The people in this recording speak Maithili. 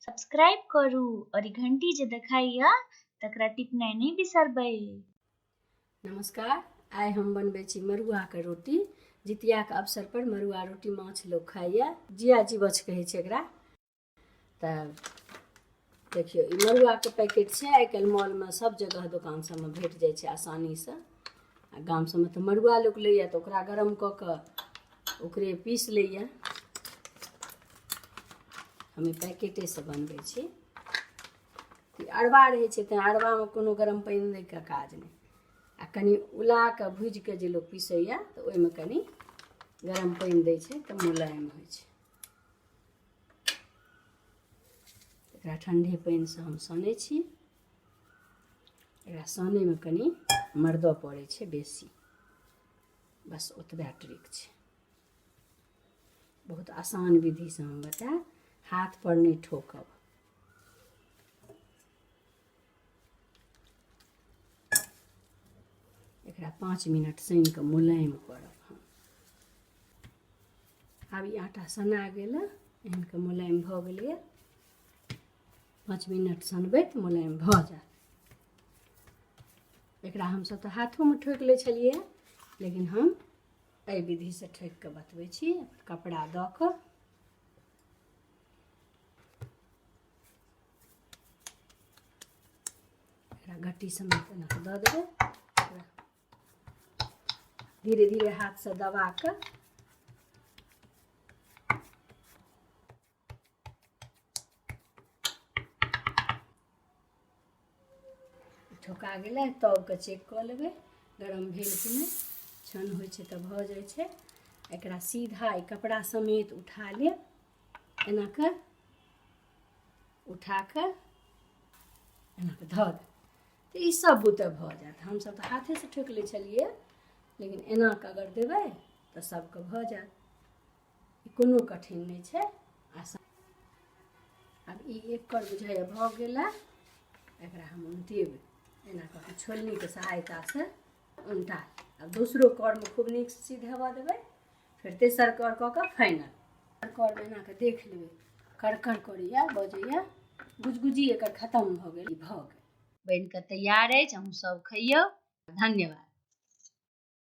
सब्सक्राइब करू और घंटी जे देखाइया तकरा टिपनाइ नहीं बिसरबै। नमस्कार, आइ हम बनबै छी मरुआ के रोटी। जितिया के अवसर पर मरुआ रोटी माछ लोग खाइया, जिया जीवछ कहै छै एकरा। तऽ देखियो ई मरुआ के पैकेट छै, आइ काल्हि मॉल में सब जगह दुकान सब में भेट जाइ छै आसानी से। आ गाम सब में तऽ मरुआ लोग लैया तऽ ओकरा गरम कऽ कऽ ओकरे पीस लैया। हम ई पैकेटे से बनबै छी। अरबा रहै छै तऽ अरबा में कोनो गरम पानि दै के काज नहि। आ कनि उला के भूजि के जे लोग पीसैया तऽ ओहिमे कनि गरम पानि दै छै तऽ मुलायम होइ छै। एकरा ठंडे पानि से हम सानै छी। एकरा सानै में कनि मर्दऽ पड़ै छै बेसी, बस ओतबे ट्रिक छै। बहुत आसान विधि से हम बताएब, हाथ पर नहीं ठोकब। एकरा 5 मिनट सान के मुलायम करब हम। आब ई आटा सना गेल, एहन के मुलायम भऽ गेलै। 5 मिनट सनबै तऽ मुलायम भऽ जायत। एकरा हमसब तऽ हाथों में ठोकि लै छलियै, लेकिन हम एहि विधि से ठोकि के बतबै छी। कपड़ा दऽ कऽ एकरा गट्टी समेत एना कऽ दऽ देबै। धीरे धीरे हाथ से दबा के ठोका गेलै। तब के चेक कऽ लेबै गरम भेल कि नहीं। छन होइ छै तऽ भऽ जाइ छै। एकरा सीधा ई कपड़ा समेत उठा लेब, एना के उठा के एना के धऽ देब तऽ ई सब बुते भऽ जायत। हमसब तऽ हाथे से ठोकि लै छलियै, लेकिन एना के अगर देबै तऽ सबके भऽ जायत। ई कोनो कठिन नहीं छै, आसान। अब ई एक कर बुझाइया भऽ गेला। एकरा हम उल्टेबै, एना कऽ के छोलनी के सहायता से उल्टा। अब दूसरो कर में खूब नीक से सीधेबा देबै, फिर तेसर कर कऽ के फाइनल कर में एना के देख लेबै करकर करैया बजैया, गुजगुजी एकर खत्म भऽ गेल। बनि के तैयार अछि, अहूँ सब खइयौ। धन्यवाद।